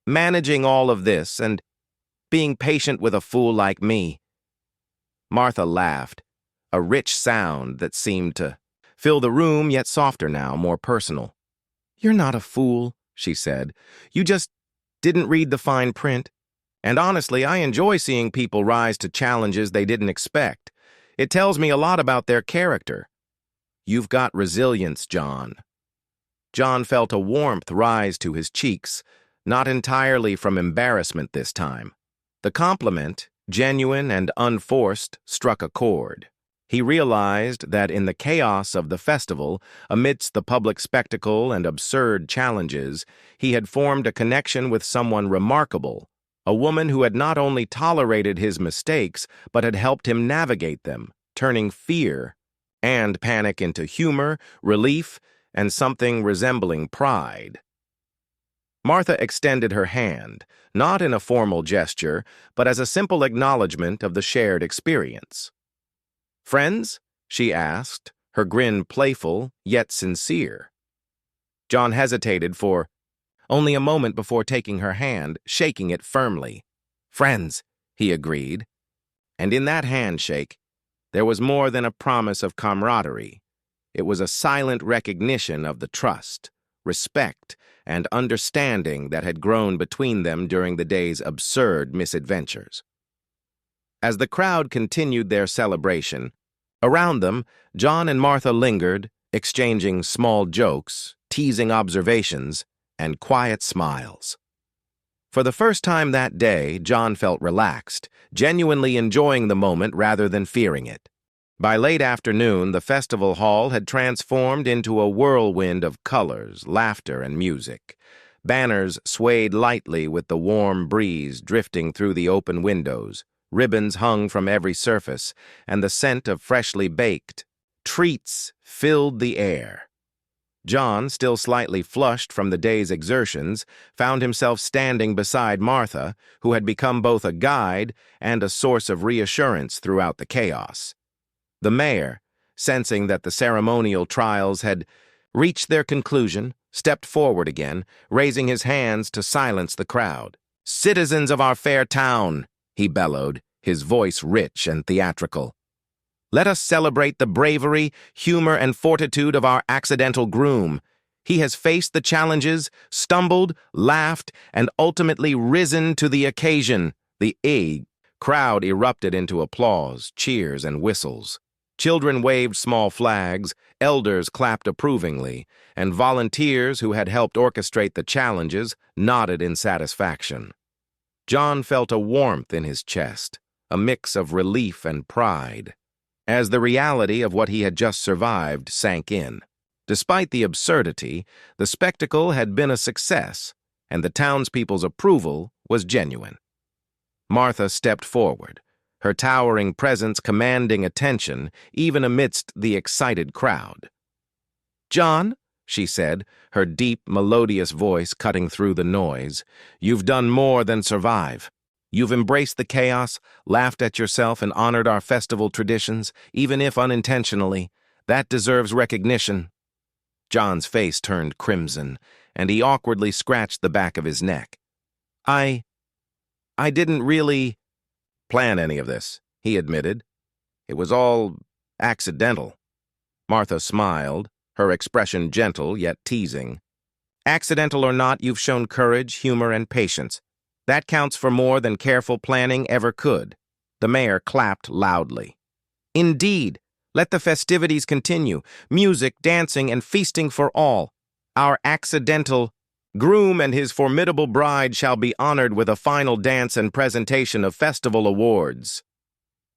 managing all of this and being patient with a fool like me." Martha laughed, a rich sound that seemed to fill the room, yet softer now, more personal. "You're not a fool," she said. "You just didn't read the fine print. And honestly, I enjoy seeing people rise to challenges they didn't expect. It tells me a lot about their character. You've got resilience, John." John felt a warmth rise to his cheeks, not entirely from embarrassment this time. The compliment, genuine and unforced, struck a chord. He realized that in the chaos of the festival, amidst the public spectacle and absurd challenges, he had formed a connection with someone remarkable, a woman who had not only tolerated his mistakes, but had helped him navigate them, turning fear and panic into humor, relief, and something resembling pride. Martha extended her hand, not in a formal gesture, but as a simple acknowledgement of the shared experience. "Friends?" she asked, her grin playful yet sincere. John hesitated for only a moment before taking her hand, shaking it firmly. "Friends," he agreed. And in that handshake, there was more than a promise of camaraderie. It was a silent recognition of the trust, respect, and understanding that had grown between them during the day's absurd misadventures. As the crowd continued their celebration, around them, John and Martha lingered, exchanging small jokes, teasing observations, and quiet smiles. For the first time that day, John felt relaxed, genuinely enjoying the moment rather than fearing it. By late afternoon, the festival hall had transformed into a whirlwind of colors, laughter, and music. Banners swayed lightly with the warm breeze drifting through the open windows, ribbons hung from every surface, and the scent of freshly baked treats filled the air. John, still slightly flushed from the day's exertions, found himself standing beside Martha, who had become both a guide and a source of reassurance throughout the chaos. The mayor, sensing that the ceremonial trials had reached their conclusion, stepped forward again, raising his hands to silence the crowd. "Citizens of our fair town," he bellowed, his voice rich and theatrical, "let us celebrate the bravery, humor, and fortitude of our accidental groom. He has faced the challenges, stumbled, laughed, and ultimately risen to the occasion." The crowd erupted into applause, cheers, and whistles. Children waved small flags, elders clapped approvingly, and volunteers who had helped orchestrate the challenges nodded in satisfaction. John felt a warmth in his chest, a mix of relief and pride, as the reality of what he had just survived sank in. Despite the absurdity, the spectacle had been a success, and the townspeople's approval was genuine. Martha stepped forward, her towering presence commanding attention even amidst the excited crowd. "John," she said, her deep, melodious voice cutting through the noise, "you've done more than survive. You've embraced the chaos, laughed at yourself, and honored our festival traditions, even if unintentionally. That deserves recognition." John's face turned crimson, and he awkwardly scratched the back of his neck. I didn't really plan any of this," he admitted. "It was all accidental." Martha smiled, her expression gentle yet teasing. "Accidental or not, you've shown courage, humor, and patience. That counts for more than careful planning ever could." The mayor clapped loudly. "Indeed, let the festivities continue, music, dancing, and feasting for all. Our accidental groom and his formidable bride shall be honored with a final dance and presentation of festival awards."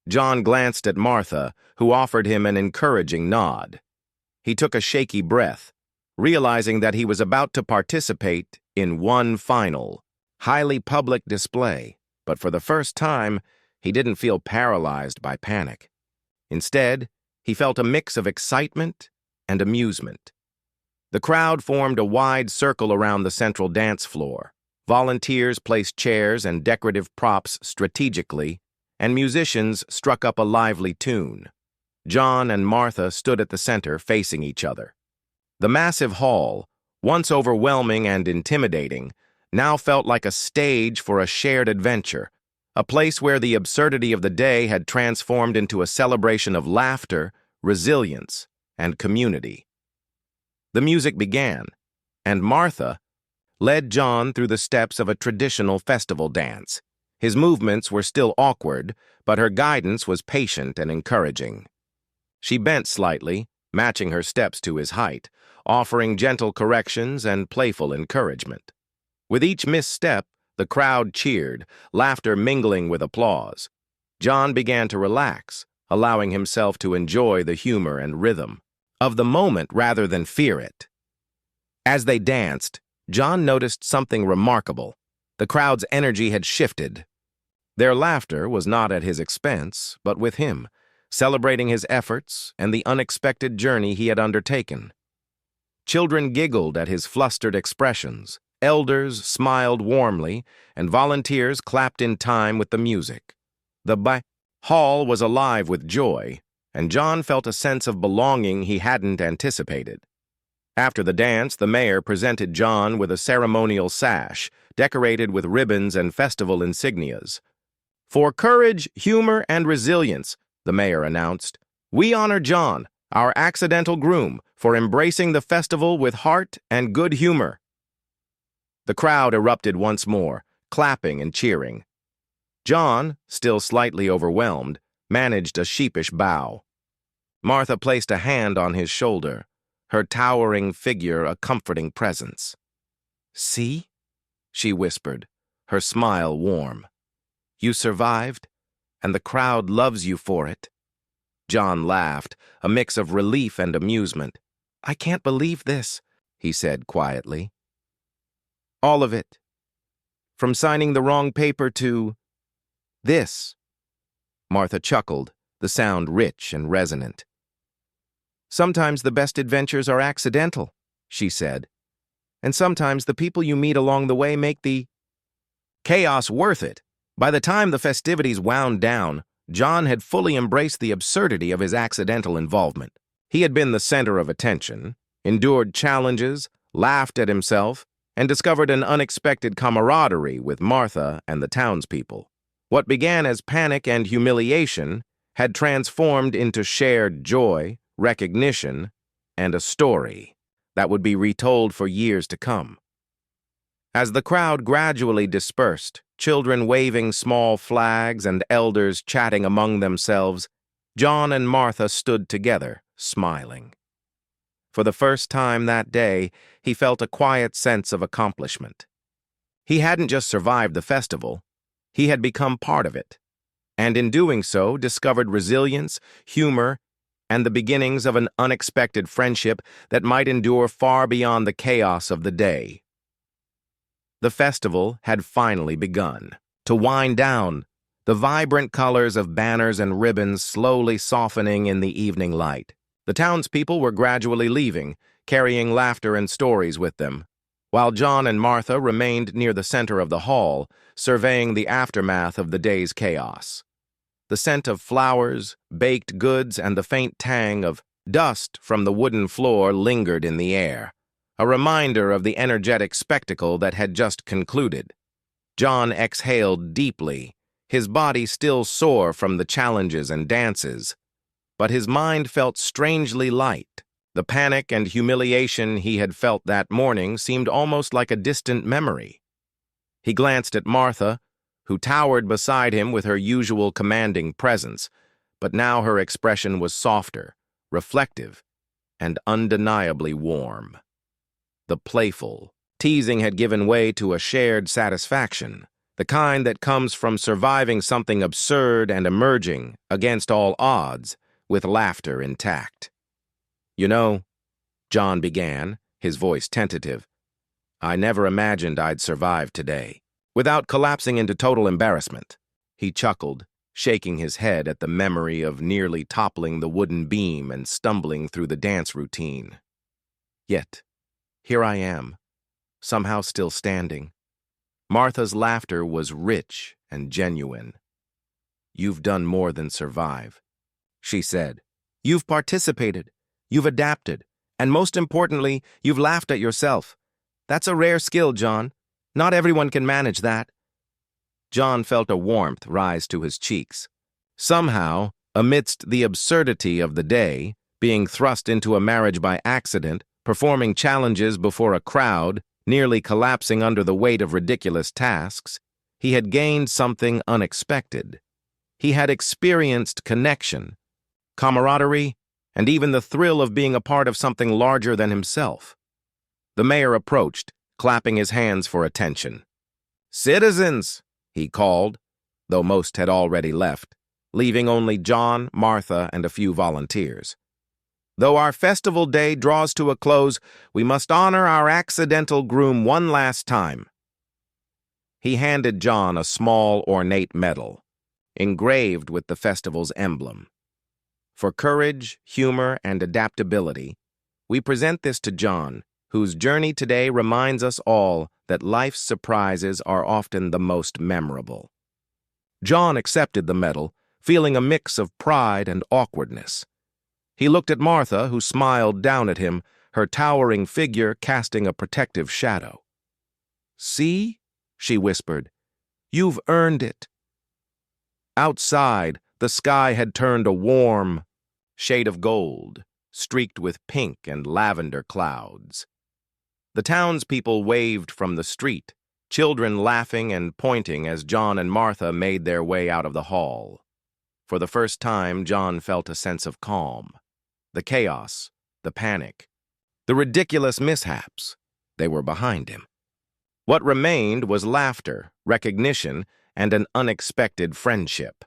John glanced at Martha, who offered him an encouraging nod. He took a shaky breath, realizing that he was about to participate in one final, highly public display, but for the first time, he didn't feel paralyzed by panic. Instead, he felt a mix of excitement and amusement. The crowd formed a wide circle around the central dance floor. Volunteers placed chairs and decorative props strategically, and musicians struck up a lively tune. John and Martha stood at the center facing each other. The massive hall, once overwhelming and intimidating, now felt like a stage for a shared adventure, a place where the absurdity of the day had transformed into a celebration of laughter, resilience, and community. The music began, and Martha led John through the steps of a traditional festival dance. His movements were still awkward, but her guidance was patient and encouraging. She bent slightly, matching her steps to his height, offering gentle corrections and playful encouragement. With each misstep, the crowd cheered, laughter mingling with applause. John began to relax, allowing himself to enjoy the humor and rhythm of the moment rather than fear it. As they danced, John noticed something remarkable. The crowd's energy had shifted. Their laughter was not at his expense, but with him, celebrating his efforts and the unexpected journey he had undertaken. Children giggled at his flustered expressions, elders smiled warmly, and volunteers clapped in time with the music. The hall was alive with joy, and John felt a sense of belonging he hadn't anticipated. After the dance, the mayor presented John with a ceremonial sash, decorated with ribbons and festival insignias. "For courage, humor, and resilience," the mayor announced, "we honor John, our accidental groom, for embracing the festival with heart and good humor." The crowd erupted once more, clapping and cheering. John, still slightly overwhelmed, managed a sheepish bow. Martha placed a hand on his shoulder, her towering figure a comforting presence. "See?" she whispered, her smile warm. "You survived, and the crowd loves you for it." John laughed, a mix of relief and amusement. "I can't believe this," he said quietly. "All of it. From signing the wrong paper to this." Martha chuckled, the sound rich and resonant. "Sometimes the best adventures are accidental," she said. "And sometimes the people you meet along the way make the chaos worth it." By the time the festivities wound down, John had fully embraced the absurdity of his accidental involvement. He had been the center of attention, endured challenges, laughed at himself, and discovered an unexpected camaraderie with Martha and the townspeople. What began as panic and humiliation had transformed into shared joy, recognition, and a story that would be retold for years to come. As the crowd gradually dispersed, children waving small flags and elders chatting among themselves, John and Martha stood together, smiling. For the first time that day, he felt a quiet sense of accomplishment. He hadn't just survived the festival, he had become part of it, and in doing so discovered resilience, humor, and the beginnings of an unexpected friendship that might endure far beyond the chaos of the day. The festival had finally begun. To wind down, the vibrant colors of banners and ribbons slowly softening in the evening light. The townspeople were gradually leaving, carrying laughter and stories with them, while John and Martha remained near the center of the hall, surveying the aftermath of the day's chaos. The scent of flowers, baked goods, and the faint tang of dust from the wooden floor lingered in the air, a reminder of the energetic spectacle that had just concluded. John exhaled deeply, his body still sore from the challenges and dances, but his mind felt strangely light. The panic and humiliation he had felt that morning seemed almost like a distant memory. He glanced at Martha, who towered beside him with her usual commanding presence, but now her expression was softer, reflective, and undeniably warm. The playful teasing had given way to a shared satisfaction, the kind that comes from surviving something absurd and emerging, against all odds, with laughter intact. "You know," John began, his voice tentative, "I never imagined I'd survive today." Without collapsing into total embarrassment, he chuckled, shaking his head at the memory of nearly toppling the wooden beam and stumbling through the dance routine. Yet, here I am, somehow still standing. Martha's laughter was rich and genuine. "You've done more than survive," she said. "You've participated, you've adapted, and most importantly, you've laughed at yourself. That's a rare skill, John. Not everyone can manage that." John felt a warmth rise to his cheeks. Somehow, amidst the absurdity of the day, being thrust into a marriage by accident, performing challenges before a crowd, nearly collapsing under the weight of ridiculous tasks, he had gained something unexpected. He had experienced connection, camaraderie, and even the thrill of being a part of something larger than himself. The mayor approached, clapping his hands for attention. "Citizens," he called, though most had already left, leaving only John, Martha, and a few volunteers. "Though our festival day draws to a close, we must honor our accidental groom one last time." He handed John a small, ornate medal, engraved with the festival's emblem. For courage, humor, and adaptability, we present this to John, whose journey today reminds us all that life's surprises are often the most memorable. John accepted the medal, feeling a mix of pride and awkwardness. He looked at Martha, who smiled down at him, her towering figure casting a protective shadow. "See?" she whispered. "You've earned it." Outside, the sky had turned a warm shade of gold, streaked with pink and lavender clouds. The townspeople waved from the street, children laughing and pointing as John and Martha made their way out of the hall. For the first time, John felt a sense of calm. The chaos, the panic, the ridiculous mishaps, they were behind him. What remained was laughter, recognition, and an unexpected friendship.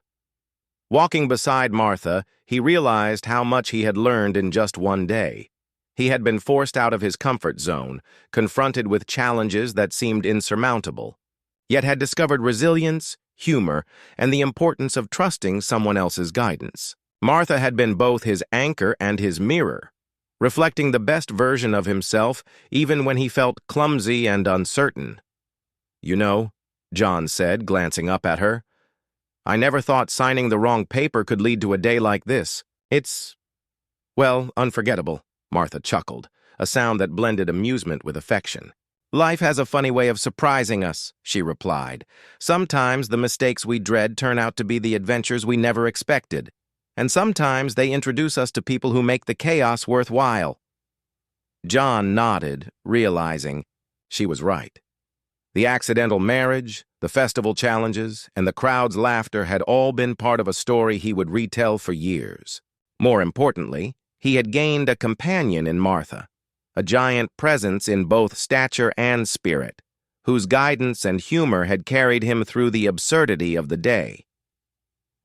Walking beside Martha, he realized how much he had learned in just one day. He had been forced out of his comfort zone, confronted with challenges that seemed insurmountable, yet had discovered resilience, humor, and the importance of trusting someone else's guidance. Martha had been both his anchor and his mirror, reflecting the best version of himself even when he felt clumsy and uncertain. "You know," John said, glancing up at her, "I never thought signing the wrong paper could lead to a day like this. It's, well, unforgettable," Martha chuckled, a sound that blended amusement with affection. "Life has a funny way of surprising us," she replied. "Sometimes the mistakes we dread turn out to be the adventures we never expected. And sometimes they introduce us to people who make the chaos worthwhile." John nodded, realizing she was right. The accidental marriage, the festival challenges, and the crowd's laughter had all been part of a story he would retell for years. More importantly, he had gained a companion in Martha, a giant presence in both stature and spirit, whose guidance and humor had carried him through the absurdity of the day.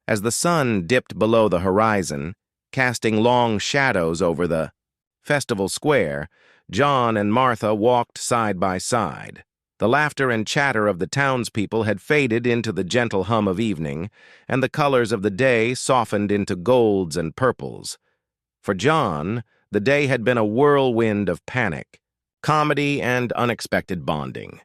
As the sun dipped below the horizon, casting long shadows over the festival square, John and Martha walked side by side. The laughter and chatter of the townspeople had faded into the gentle hum of evening, and the colors of the day softened into golds and purples. For John, the day had been a whirlwind of panic, comedy, and unexpected bonding.